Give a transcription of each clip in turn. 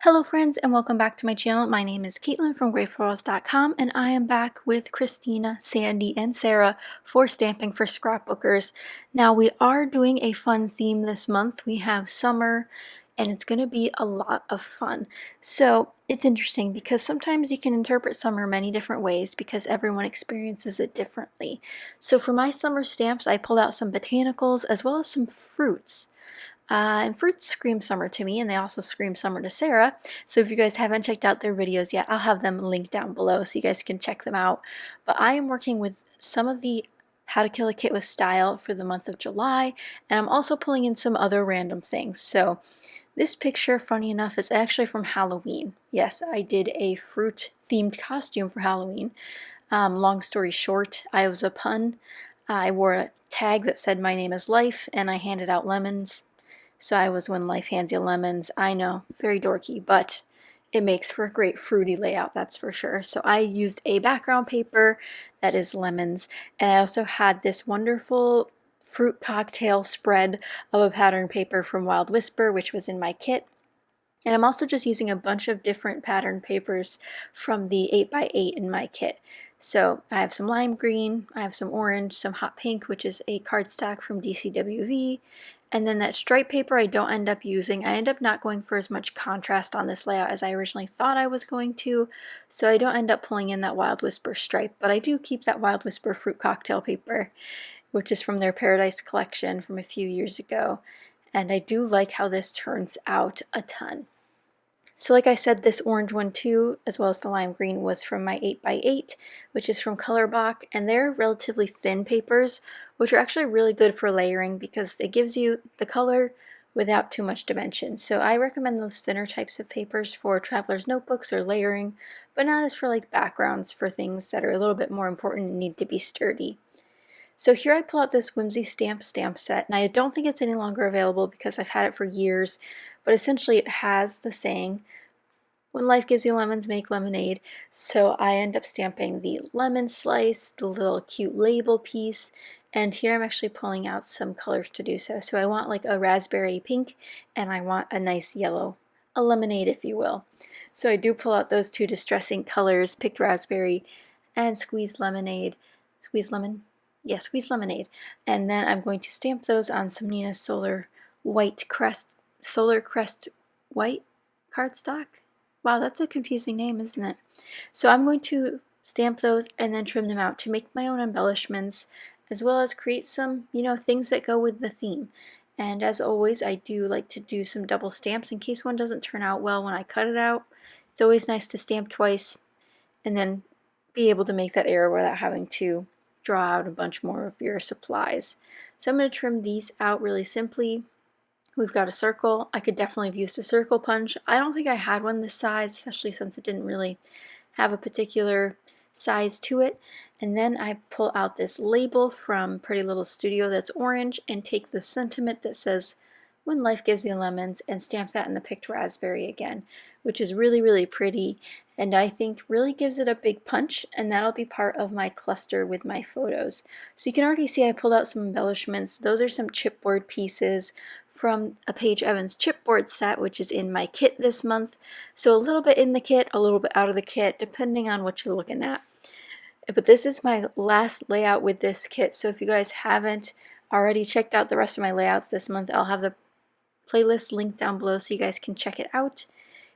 Hello friends and welcome back to my channel. My name is Katelyn from Referrals.com and I am back with Christina, Sandy, and Sarah for stamping for Scrapbookers. Now we are doing a fun theme this month. We have summer and it's going to be a lot of fun. So it's interesting because sometimes you can interpret summer many different ways because everyone experiences it differently. So for my summer stamps I pulled out some botanicals as well as some fruits. And fruits scream summer to me, and they also scream summer to Sarah. So if you guys haven't checked out their videos yet, I'll have them linked down below so you guys can check them out. But I am working with some of the How to Kill a Kit with Style for the month of July, and I'm also pulling in some other random things. So this picture, funny enough, is actually from Halloween. Yes, I did a fruit-themed costume for Halloween. Long story short, I was a pun. I wore a tag that said my name is Life, and I handed out lemons. So I was when life hands you lemons. I know, very dorky, but it makes for a great fruity layout, that's for sure. So I used a background paper that is lemons, and I also had this wonderful fruit cocktail spread of a pattern paper from Wild Whisper, which was in my kit. And I'm also just using a bunch of different pattern papers from the 8x8 in my kit. So I have some lime green, I have some orange, some hot pink, which is a cardstock from DCWV, and then that stripe paper I don't end up using. I end up not going for as much contrast on this layout as I originally thought I was going to, so I don't end up pulling in that Wild Whisper stripe, but I do keep that Wild Whisper fruit cocktail paper, which is from their Paradise collection from a few years ago, and I do like how this turns out a ton. So like I said, this orange one too, as well as the lime green, was from my 8x8, which is from Colorbach, and they're relatively thin papers, which are actually really good for layering because it gives you the color without too much dimension. So I recommend those thinner types of papers for traveler's notebooks or layering, but not as for like backgrounds for things that are a little bit more important and need to be sturdy. So here I pull out this Whimsy stamp set, and I don't think it's any longer available because I've had it for years, but essentially it has the saying, when life gives you lemons, make lemonade. So I end up stamping the lemon slice, the little cute label piece, and here I'm actually pulling out some colors to do so. So I want like a raspberry pink, and I want a nice yellow, a lemonade if you will. So I do pull out those two distressing colors, picked raspberry and squeezed lemonade, squeezed lemon, yeah, squeezed lemonade. And then I'm going to stamp those on some Nina Solar Solar Crest White cardstock. Wow, that's a confusing name, isn't it? So I'm going to stamp those and then trim them out to make my own embellishments, as well as create some, things that go with the theme. And as always, I do like to do some double stamps in case one doesn't turn out well when I cut it out. It's always nice to stamp twice and then be able to make that error without having to draw out a bunch more of your supplies. So I'm going to trim these out really simply. We've got a circle. I could definitely have used a circle punch. I don't think I had one this size, especially since it didn't really have a particular size to it. And then I pull out this label from Pretty Little Studio that's orange and take the sentiment that says, when life gives you lemons, and stamp that in the picked raspberry again, which is really, really pretty, and I think really gives it a big punch, and that'll be part of my cluster with my photos. So you can already see I pulled out some embellishments. Those are some chipboard pieces from a Paige Evans chipboard set, which is in my kit this month. So a little bit in the kit, a little bit out of the kit, depending on what you're looking at. But this is my last layout with this kit, so if you guys haven't already checked out the rest of my layouts this month, I'll have the playlist linked down below so you guys can check it out.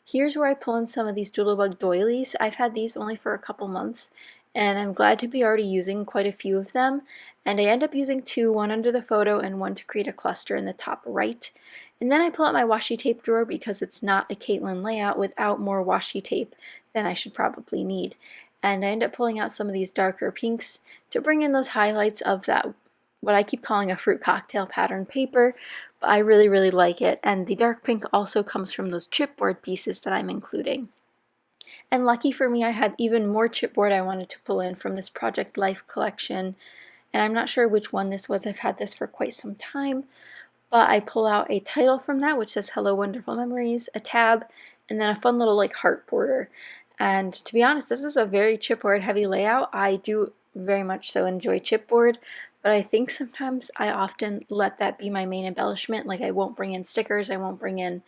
Here's where I pull in some of these Doodlebug doilies. I've had these only for a couple months, and I'm glad to be already using quite a few of them. And I end up using two, one under the photo and one to create a cluster in the top right. And then I pull out my washi tape drawer because it's not a Katelyn layout without more washi tape than I should probably need. And I end up pulling out some of these darker pinks to bring in those highlights of that, what I keep calling a fruit cocktail pattern paper, but I really, really like it. And the dark pink also comes from those chipboard pieces that I'm including. And lucky for me, I had even more chipboard I wanted to pull in from this Project Life collection. And I'm not sure which one this was. I've had this for quite some time. But I pull out a title from that, which says Hello Wonderful Memories, a tab, and then a fun little like heart border. And to be honest, this is a very chipboard heavy layout. I do very much so enjoy chipboard, but I think sometimes I often let that be my main embellishment. Like I won't bring in stickers, I won't bring in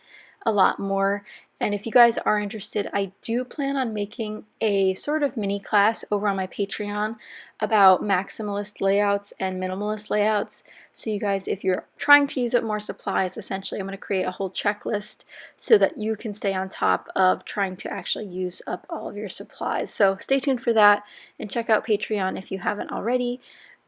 a lot more. And if you guys are interested, I do plan on making a sort of mini class over on my Patreon about maximalist layouts and minimalist layouts. So you guys, if you're trying to use up more supplies, essentially I'm going to create a whole checklist so that you can stay on top of trying to actually use up all of your supplies. So stay tuned for that and check out Patreon if you haven't already.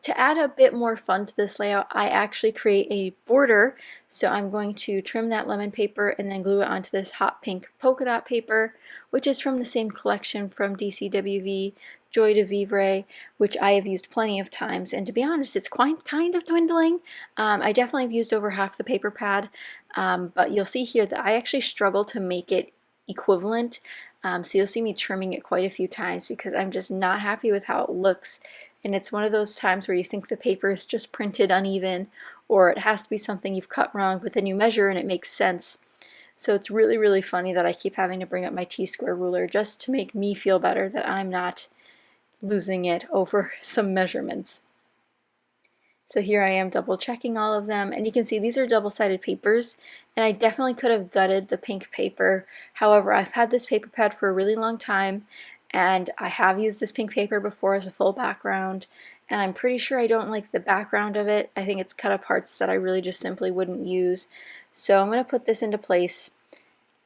To add a bit more fun to this layout, I actually create a border. So I'm going to trim that lemon paper and then glue it onto this hot pink polka dot paper, which is from the same collection from DCWV, Joy de Vivre, which I have used plenty of times. And to be honest, it's quite kind of dwindling. I definitely have used over half the paper pad, but you'll see here that I actually struggle to make it equivalent. So you'll see me trimming it quite a few times because I'm just not happy with how it looks. And it's one of those times where you think the paper is just printed uneven, or it has to be something you've cut wrong, but then you measure and it makes sense. So it's really, really funny that I keep having to bring up my T-square ruler just to make me feel better that I'm not losing it over some measurements. So here I am double checking all of them, and you can see these are double-sided papers, and I definitely could have gutted the pink paper. However, I've had this paper pad for a really long time, and I have used this pink paper before as a full background, and I'm pretty sure I don't like the background of it. I think it's cut up parts that I really just simply wouldn't use. So I'm going to put this into place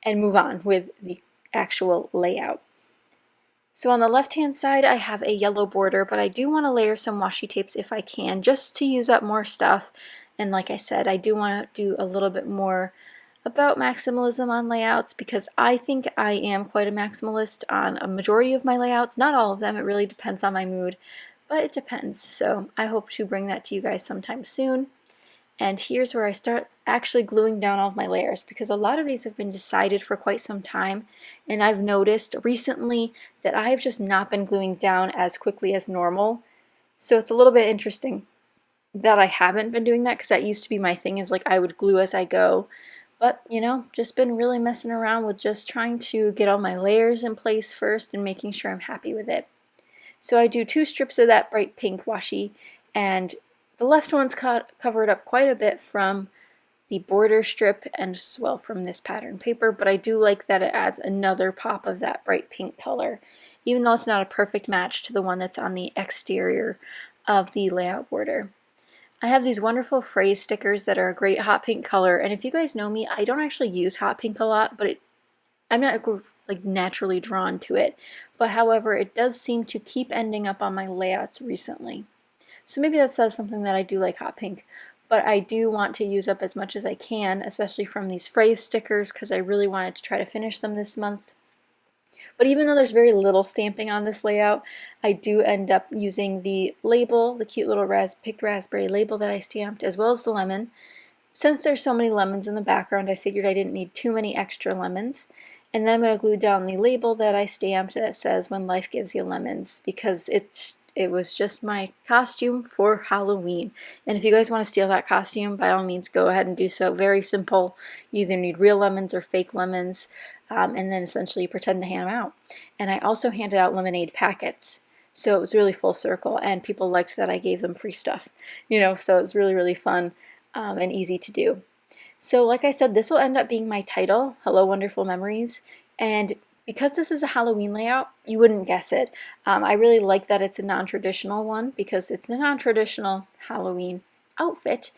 and move on with the actual layout. So on the left-hand side, I have a yellow border, but I do want to layer some washi tapes if I can, just to use up more stuff. And like I said, I do want to do a little bit more about maximalism on layouts because I think I am quite a maximalist on a majority of my layouts. Not all of them, it really depends on my mood, but it depends. So I hope to bring that to you guys sometime soon. And here's where I start actually gluing down all of my layers because a lot of these have been decided for quite some time, and I've noticed recently that I've just not been gluing down as quickly as normal. So it's a little bit interesting that I haven't been doing that because that used to be my thing, is like I would glue as I go. But you know, just been really messing around with just trying to get all my layers in place first and making sure I'm happy with it. So I do 2 strips of that bright pink washi, and the left one's covered up quite a bit from the border strip and as well from this pattern paper, but I do like that it adds another pop of that bright pink color, even though it's not a perfect match to the one that's on the exterior of the layout border. I have these wonderful phrase stickers that are a great hot pink color, and if you guys know me, I don't actually use hot pink a lot, but I'm not like naturally drawn to it. But however, it does seem to keep ending up on my layouts recently. So maybe that says something that I do like hot pink, but I do want to use up as much as I can, especially from these phrase stickers, because I really wanted to try to finish them this month. But even though there's very little stamping on this layout, I do end up using the label, the cute little picked raspberry label that I stamped, as well as the lemon. Since there's so many lemons in the background, I figured I didn't need too many extra lemons. And then I'm going to glue down the label that I stamped that says "When Life Gives You Lemons," because it was just my costume for Halloween. And if you guys want to steal that costume, by all means go ahead and do so. Very simple. You either need real lemons or fake lemons, and then essentially you pretend to hand them out. And I also handed out lemonade packets. So it was really full circle, and people liked that I gave them free stuff. You know, so it was really, really fun and easy to do. So like I said, this will end up being my title, Hello Wonderful Memories, and because this is a Halloween layout, you wouldn't guess it. I really like that it's a non-traditional one because it's a non-traditional Halloween outfit,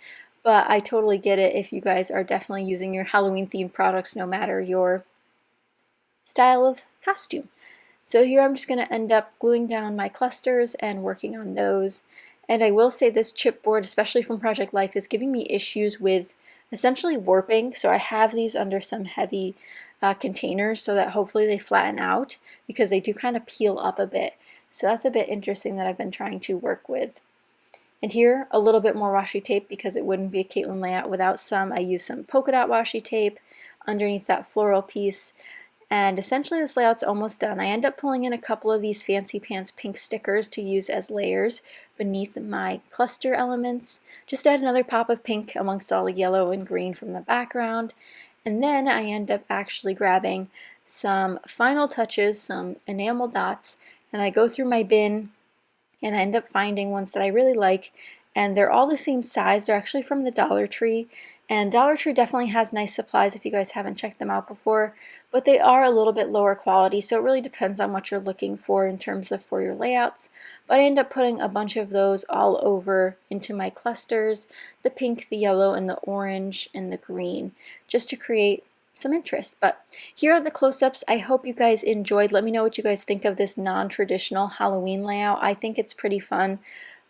but I totally get it if you guys are definitely using your Halloween themed products no matter your style of costume. So here I'm just going to end up gluing down my clusters and working on those. And I will say this chipboard, especially from Project Life, is giving me issues with essentially warping. So I have these under some heavy containers so that hopefully they flatten out because they do kind of peel up a bit. So that's a bit interesting that I've been trying to work with. And here, a little bit more washi tape because it wouldn't be a Katelyn layout without some. I use some polka dot washi tape underneath that floral piece. And essentially this layout's almost done. I end up pulling in a couple of these Fancy Pants pink stickers to use as layers beneath my cluster elements. Just add another pop of pink amongst all the yellow and green from the background. And then I end up actually grabbing some final touches, some enamel dots, and I go through my bin and I end up finding ones that I really like, and they're all the same size. They're actually from the Dollar Tree, And Dollar Tree definitely has nice supplies if you guys haven't checked them out before, but they are a little bit lower quality, so it really depends on what you're looking for in terms of for your layouts. But I end up putting a bunch of those all over into my clusters, the pink, the yellow, and the orange, and the green, just to create some interest. But here are the close-ups. I hope you guys enjoyed. Let me know what you guys think of this non-traditional Halloween layout. I think it's pretty fun.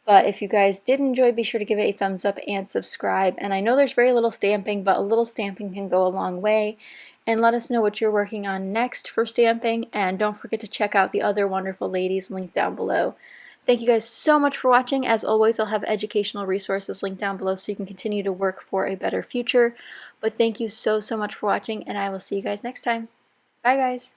But if you guys did enjoy, be sure to give it a thumbs up and subscribe. And I know there's very little stamping, but a little stamping can go a long way. And let us know what you're working on next for stamping. And don't forget to check out the other wonderful ladies linked down below. Thank you guys so much for watching. As always, I'll have educational resources linked down below so you can continue to work for a better future. But thank you so much for watching, and I will see you guys next time. Bye, guys.